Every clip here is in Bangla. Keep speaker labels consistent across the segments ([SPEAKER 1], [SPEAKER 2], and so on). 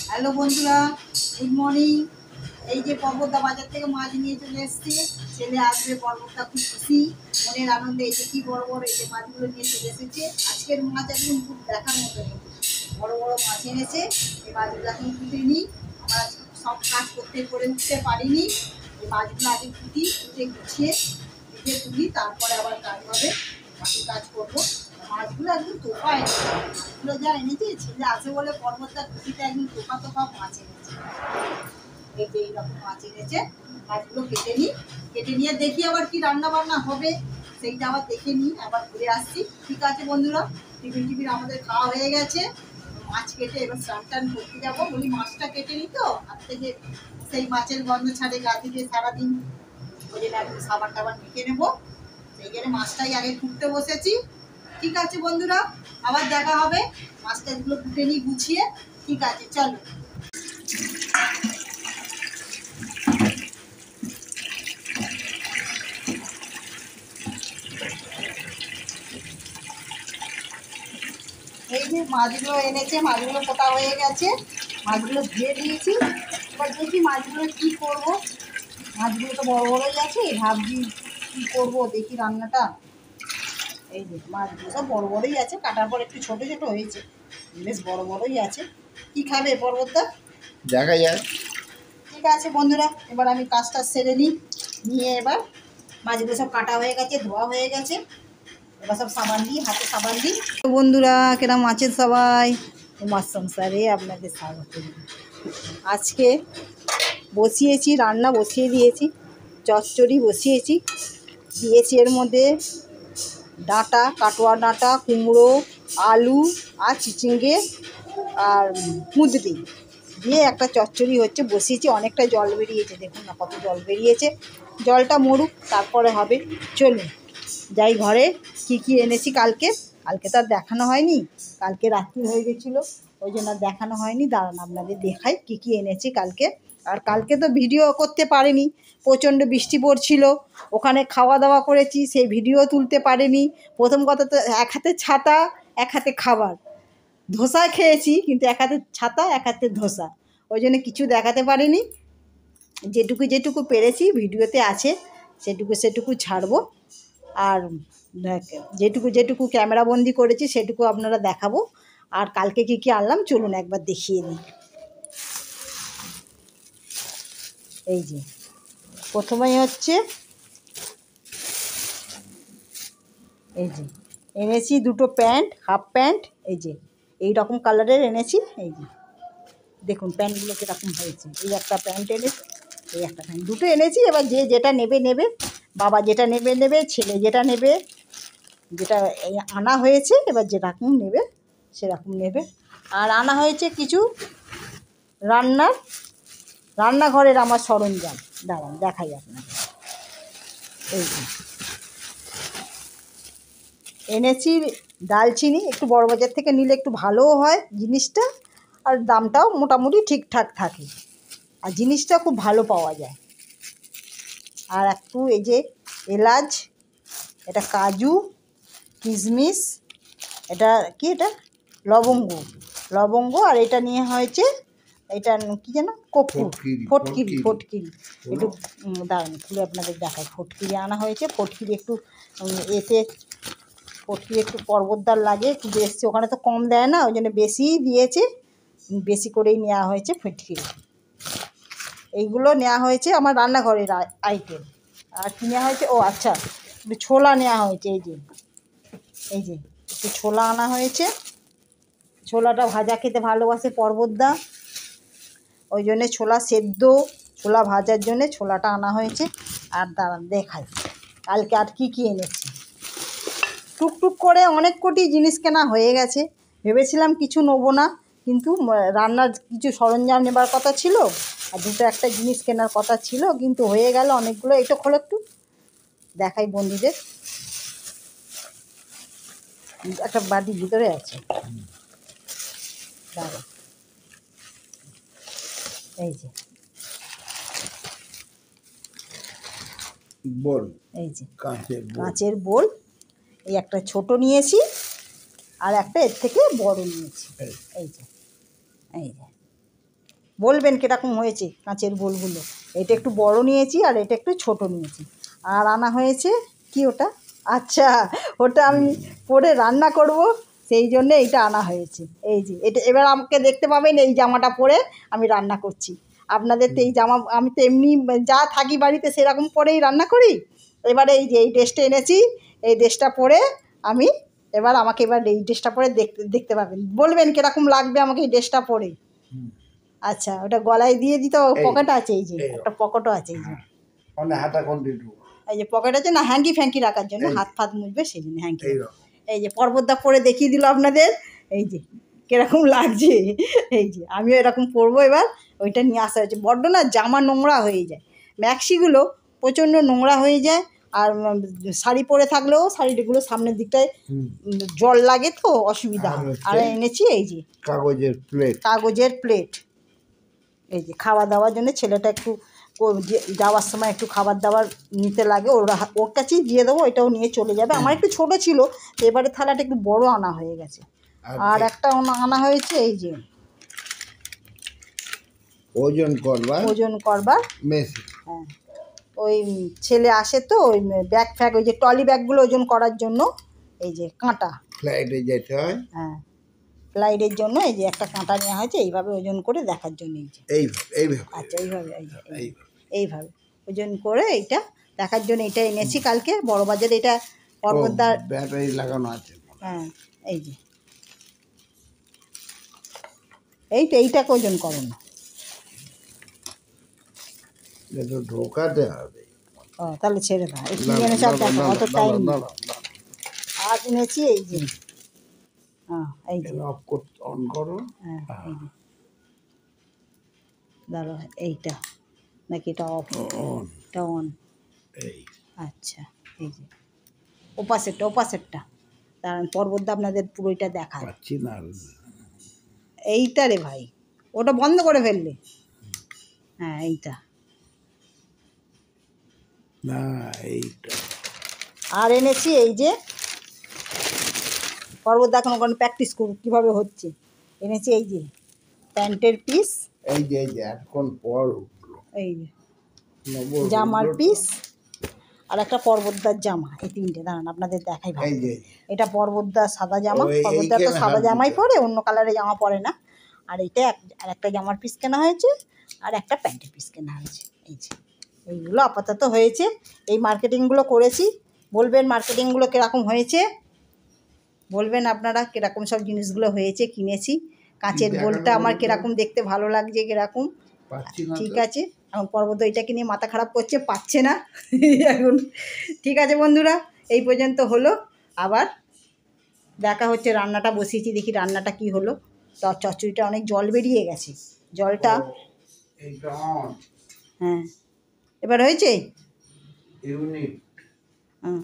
[SPEAKER 1] হ্যালো বন্ধুরা, গুড মর্নিং। এই যে পর্বতদা বাজার থেকে মাছ নিয়ে চলে এসছে। ছেলে আসবে, পর্বতদা খুব খুশি, মনের আনন্দে। এই যে কি বড় বড় এই যে মাছগুলো নিয়ে চলে এসেছে। আজকের মাছ একদম খুব দেখার মতো, বড় বড় মাছ এনেছে। এই মাছগুলো এখন কুটে নিই। আমরা সব কাজ করে উঠতে পারিনি। এই মাছগুলো আগে কুটি গুছিয়ে তুলি, তারপরে আবার কাজ হবে, বাকি কাজ করবো। মাছগুলো একদম টোপায়, মাছগুলো যা এনেছে, ছেলে আছে বলে পর্বতটা খুশিতে একদম টোপা টোপা মাছ এনেছে। এই যে এইরকম মাছ এনেছে। মাছগুলো কেটে নিয়ে দেখি আবার কি রান্না বান্না হবে, সেইটা আবার দেখে নিই, আবার ঘুরে আসছি। ঠিক আছে বন্ধুরা, টিফিন আমাদের খাওয়া হয়ে গেছে। মাছ কেটে এবার স্নান টান করতে যাবো। বলি মাছটা কেটে নিই, তো হাত থেকে সেই মাছের গন্ধ ছাড়ে গা থেকে সারাদিন, ওই জন্য একটু সাবান টাবান মেখে নেবো। সেই জন্য মাছটাই আগে কুটতে বসেছি। ঠিক আছে বন্ধুরা, আবার দেখা হবে। মাছটা এগুলো কুটে নিই গুছিয়ে। ঠিক আছে, চলো। এই যে মাছগুলো এনেছে, মাছগুলো কোটা হয়ে গেছে, মাছগুলো ধুয়ে দিয়েছি। এবার দেখি মাছগুলো কি করব। মাছগুলো তো বড় বড়ই আছে, ভাবছি কি করব, দেখি রান্নাটা। এই যে মাছগুলো সব বড় বড়ই আছে, কাটার পর একটু ছোট ছোট হয়েছে, বেশ বড় বড়ই আছে। কি খাবে পর্বতটা?
[SPEAKER 2] দেখা যায়।
[SPEAKER 1] ঠিক আছে বন্ধুরা, এবার আমি কাজটা সেরে নিয়ে এবার মাছগুলো সব কাটা হয়ে গেছে, ধোয়া হয়ে গেছে। এবার সব সাবান দিই, হাতে সাবান দিই। বন্ধুরা, কেরাম আছেন সবাই? মাছ সংসারে আপনাদের স্বাগত। আজকে বসিয়েছি, রান্না বসিয়ে দিয়েছি, চচ্চড়ি বসিয়েছি। দিয়েছি এর মধ্যে ডাঁটা, কাটোয়া ডাঁটা, কুমড়ো, আলু আর চিচিঙ্গে আর কুঁদরি দিয়ে একটা চচ্চড়ি হচ্ছে, বসিয়েছি। অনেকটা জল বেরিয়েছে, দেখুন না কত জল বেরিয়েছে। জলটা মরুক, তারপরে হবে। চলুন যাই ঘরে। কি এনেছি কালকে তো আর দেখানো হয়নি, কালকে রাত্রি হয়ে গেছিলো, ওই জন্য দেখানো হয়নি। দাঁড়ান আপনাদের দেখাই কি এনেছি কালকে। আর কালকে তো ভিডিও করতে পারিনি, প্রচণ্ড বৃষ্টি পড়ছিল, ওখানে খাওয়া দাওয়া করেছি, সেই ভিডিও তুলতে পারিনি। প্রথম কথা তো এক হাতে ছাতা, এক হাতে খাবার। ধোসা খেয়েছি, কিন্তু এক হাতে ছাতা, এক হাতে ধোসা, ওই জন্য কিছু দেখাতে পারিনি। যেটুকু পেরেছি ভিডিওতে আছে, সেটুকু ছাড়বো। আর যেটুকু ক্যামেরাবন্দি করেছি সেটুকু আপনারা দেখাবো। আর কালকে কি আনলাম চলুন একবার দেখিয়ে দিই। এই যে প্রথমেই হচ্ছে এই যে এনেছি দুটো প্যান্ট, হাফ প্যান্ট। এই যে এই রকম কালারের এনেছি। এই যে দেখুন প্যান্টগুলো কীরকম হয়েছে। এই একটা প্যান্ট এনেছি, এই একটা প্যান্ট, দুটো এনেছি। এবার যে যেটা নেবে, বাবা যেটা নেবে, ছেলে যেটা নেবে, যেটা আনা হয়েছে, এবার যেরকম নেবে সেরকম নেবে। আর আনা হয়েছে কিছু রান্নাঘরের আমার সরঞ্জাম। দাঁড়ান দেখাই আপনাকে। এই যে এনেছি দালচিনি, একটু বড় বাজার থেকে নিলে একটু ভালোও হয় জিনিসটা, আর দামটাও মোটামুটি ঠিকঠাক থাকে, আর জিনিসটা খুব ভালো পাওয়া যায়। আর একটু এই যে এলাচ, এটা কাজু, কিশমিশ, এটা কি, এটা লবঙ্গ। আর এটা নিয়ে হয়েছে, এটা কি যেন, কর্পূর, ফটকিরি। একটু দাঁড়ান খুলে আপনাদের দেখায়। ফটকিরি আনা হয়েছে। ফটকিরি একটু একটু পর্বতদার লাগে, একটু বেশি, ওখানে তো কম দেয় না, ওই জন্য বেশিই দিয়েছে, বেশি করেই নেওয়া হয়েছে ফটকিরি। এইগুলো নেওয়া হয়েছে আমার রান্নাঘরের আইটেম। আর কি নেওয়া হয়েছে, ও আচ্ছা, একটু ছোলা নেওয়া হয়েছে। এই যে একটু ছোলা আনা হয়েছে। ছোলাটা ভাজা খেতে ভালোবাসে পর্বতদা, ওই জন্যে ছোলা ভাজার জন্যে ছোলাটা আনা হয়েছে। আর দাঁড়ান দেখাই কালকে আর কি এনেছি। টুকটুক করে অনেক কোটি জিনিস কেনা হয়ে গেছে। ভেবেছিলাম কিছু নেবো না, কিন্তু রান্নার কিছু সরঞ্জাম নেবার কথা ছিল, আর দুটো একটা জিনিস কেনার কথা ছিল, কিন্তু হয়ে গেল অনেকগুলো। এটা খোলো, একটু দেখাই বন্ধুদের। একটা বাটির ভিতরে আছে, দাঁড়া। এই যে
[SPEAKER 2] বোল,
[SPEAKER 1] এই যে
[SPEAKER 2] কাঁচের
[SPEAKER 1] বোল। এই একটা ছোট নিয়েছি, আর একটা এর থেকে বড় নিয়েছি। এই যে বলবেন কীরকম হয়েছে কাঁচের বোলগুলো। এটা একটু বড় নিয়েছি আর এটা একটু ছোট নিয়েছি। আর আনা হয়েছে কি ওটা, আচ্ছা ওটা আমি পরে রান্না করব, সেই জন্যে এইটা আনা হয়েছে। এই যে এটা এবার আমাকে দেখতে পাবেন এই জামাটা পরে আমি রান্না করছি। আপনাদের তো এই জামা, আমি তো এমনি যা থাকি বাড়িতে সেরকম পরেই রান্না করি। এবারে এই যে এই ড্রেসটা এনেছি, এই ড্রেসটা পরে আমি এবার আমাকে এবার এই ড্রেসটা পরে দেখতে পাবেন। বলবেন কীরকম লাগবে আমাকে এই ড্রেসটা পরে। আচ্ছা ওটা গলায় দিয়ে দিতে পকেট আছে, এই যে একটা পকেটও আছে, এই যে এই যে পকেট আছে না, হ্যাঙ্কি ফ্যাঙ্কি রাখার জন্য, হাত ফাত মুছবে সেই জন্য হ্যাঙ্কি। এই যে পর্বতটা পরে দেখিয়ে দিল আপনাদের, এই যে কীরকম লাগছে। এই যে আমিও এরকম পরবো এবার। ওইটা নিয়ে আসা হয়েছে। বড্ড না জামা নোংরা হয়ে যায়, ম্যাক্সিগুলো প্রচণ্ড নোংরা হয়ে যায়। আর শাড়ি পরে থাকলেও শাড়িগুলো সামনের দিকটায় জল লাগে তো অসুবিধা হয়। আর এনেছি এই যে কাগজের প্লেট, এই যে খাওয়া দাওয়ার জন্য ছেলেটা একটু যাওয়ার সময় একটু খাবার দাবার নিতে লাগে, ওর কাছেই দিয়ে দেবো, এটাও নিয়ে চলে যাবে। আমার একটু ছোট ছিল, এবারে থালাটা একটু বড় আনা হয়ে গেছে। আর একটা আনা হয়েছে এই যে ওজন করবার মেশিন। হ্যাঁ, ওই ছেলে আসে তো ওই ব্যাগ ফ্যাগ, ওই যে ট্রলি ব্যাগগুলো ওজন করার জন্য এই যে কাঁটা, ফ্লাইটে যেতে হয়। হ্যাঁ, ফ্লাইটের জন্য এই যে একটা কাঁটা নেওয়া হয়েছে, এইভাবে ওজন করে দেখার জন্য। এই যে এইভাবে, আচ্ছা এইভাবে ওজন করে এইটা দেখার জন্য এটা এনেছি কালকে বড় বাজারে। এটা পর্বতদার ব্যাটারি লাগানো আছে। হ্যাঁ, এই যে এইটাকে ওজন করো না, ঢোকাতে হবে। ও তাহলে ছেড়ে দাও, একটু এনেছি আর দেখো অত টাইম। আর এনেছি এই যে এই যে অন করো। হ্যাঁ, এই যে দাঁড়ো, এইটা নাকি এটা অফ? এটা অন। আচ্ছা, এই যে ওপাশেরটা দাঁড়ান, পর্বতটা আপনাদের পুরোটা দেখাচ্ছি না। এইটা রে ভাই, ওটা বন্ধ করে ফেললে। হ্যাঁ, এইটা না, এইটা। আর এনেছি এই যে পর্বত এখন ওখানে প্র্যাকটিস করুক কীভাবে হচ্ছে। এনেছি এই যে প্যান্টের পিস, এই যে এখন পর এই যে জামার পিস, আর একটা পর্বতদার জামা। এই তিনটে দাঁড়ান আপনাদের দেখাই ভাই। এটা পর্বতদার সাদা জামা, পর্বতদার তো সাদা জামাই পরে, অন্য কালারের জামা পরে না। আর এইটা আর একটা জামার পিস কেনা হয়েছে, আর একটা প্যান্টের পিস কেনা হয়েছে। এই যে এইগুলো আপাতত হয়েছে, এই মার্কেটিংগুলো করেছি। বলবেন মার্কেটিংগুলো কীরকম হয়েছে, বলবেন আপনারা কীরকম সব জিনিসগুলো হয়েছে কিনেছি। কাঁচের বোলটা আমার কীরকম দেখতে ভালো লাগছে, কীরকম। ঠিক আছে, এখন পর্বত এইটাকে নিয়ে মাথা খারাপ করছে, পাচ্ছে না এখন। ঠিক আছে বন্ধুরা, এই পর্যন্ত হলো। আবার দেখা হচ্ছে। রান্নাটা বসিয়েছি, দেখি রান্নাটা কি হলো। তো চচ্চড়িটা অনেক জল বেরিয়ে গেছে, জলটা। হ্যাঁ, এবার হয়েছে। হ্যাঁ,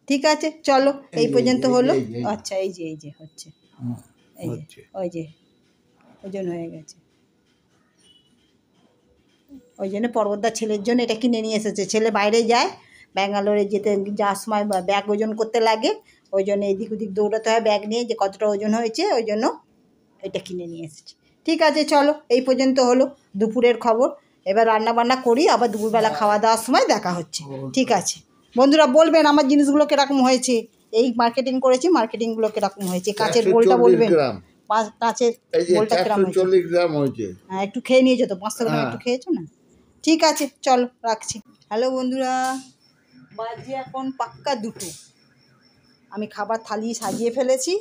[SPEAKER 1] ঠিক আছে চলো, এই পর্যন্ত হলো। আচ্ছা, এই যে হচ্ছে, এই যে ওই যে ওজন হয়ে গেছে। ওই জন্য পর্বতদার ছেলের জন্য এটা কিনে নিয়ে এসেছে। ছেলে বাইরে যায়, ব্যাঙ্গালোরে যাওয়ার সময় ব্যাগ ওজন করতে লাগে, ওই জন্য এদিক ওদিক দৌড়াতে হয় ব্যাগ নিয়ে, যে কতটা ওজন হয়েছে, ওই জন্য এটা কিনে নিয়ে এসেছি। ঠিক আছে চলো, এই পর্যন্ত হলো দুপুরের খবর। এবার রান্না বান্না করি, আবার দুপুরবেলা খাওয়া দাওয়ার সময় দেখা হচ্ছে। ঠিক আছে বন্ধুরা, বলবেন আমার জিনিসগুলো কীরকম হয়েছে। এই মার্কেটিং করেছি, মার্কেটিংগুলো কীরকম হয়েছে। কাঁচের বোলটা বলবেন, কাঁচের বোলটা কিরকম হয়েছে। হ্যাঁ, একটু খেয়ে নিয়েছো তো, 500 গ্রাম একটু খেয়েছো না। ঠিক আছে চলো, রাখছি। হ্যালো বন্ধুরা, বাজে এখন পাক্কা 2টো। আমি খাবার থালি সাজিয়ে ফেলেছি,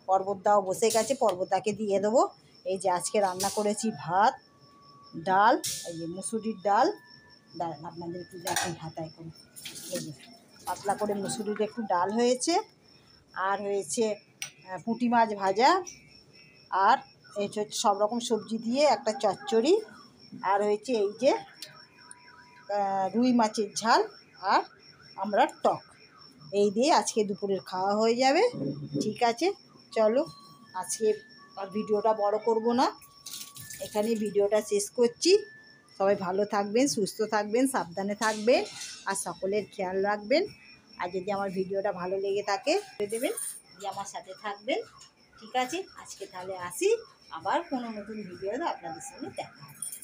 [SPEAKER 1] পর্বতদাও বসে গেছে, পর্বতদাকে দিয়ে দেবো। এই যে আজকে রান্না করেছি ভাত, ডাল, এই যে মুসুরির ডাল। দাঁড়ান আপনাদের একটু দেখেন হাতায় করে, এই যে পাতলা করে মুসুরির একটু ডাল হয়েছে, আর হয়েছে পুঁটি মাছ ভাজা, আর এই সব রকম সবজি দিয়ে একটা চচ্চড়ি, আর হয়েছে এই যে রুই মাছের ঝাল, আর আমরা টক। এই দিয়ে আজকে দুপুরের খাওয়া হয়ে যাবে। ঠিক আছে চলো, আজকে আর ভিডিওটা বড় করব না, এখানে ভিডিওটা শেষ করছি। সবাই ভালো থাকবেন, সুস্থ থাকবেন, সাবধানে থাকবেন, আর সকলের খেয়াল রাখবেন। আর যদি আমার ভিডিওটা ভালো লেগে থাকে দেবেন, যে আমার সাথে থাকবেন। ঠিক আছে, আজকে তাহলে আসি, আবার কোনো নতুন ভিডিওতে আপনাদের সঙ্গে দেখা হবে।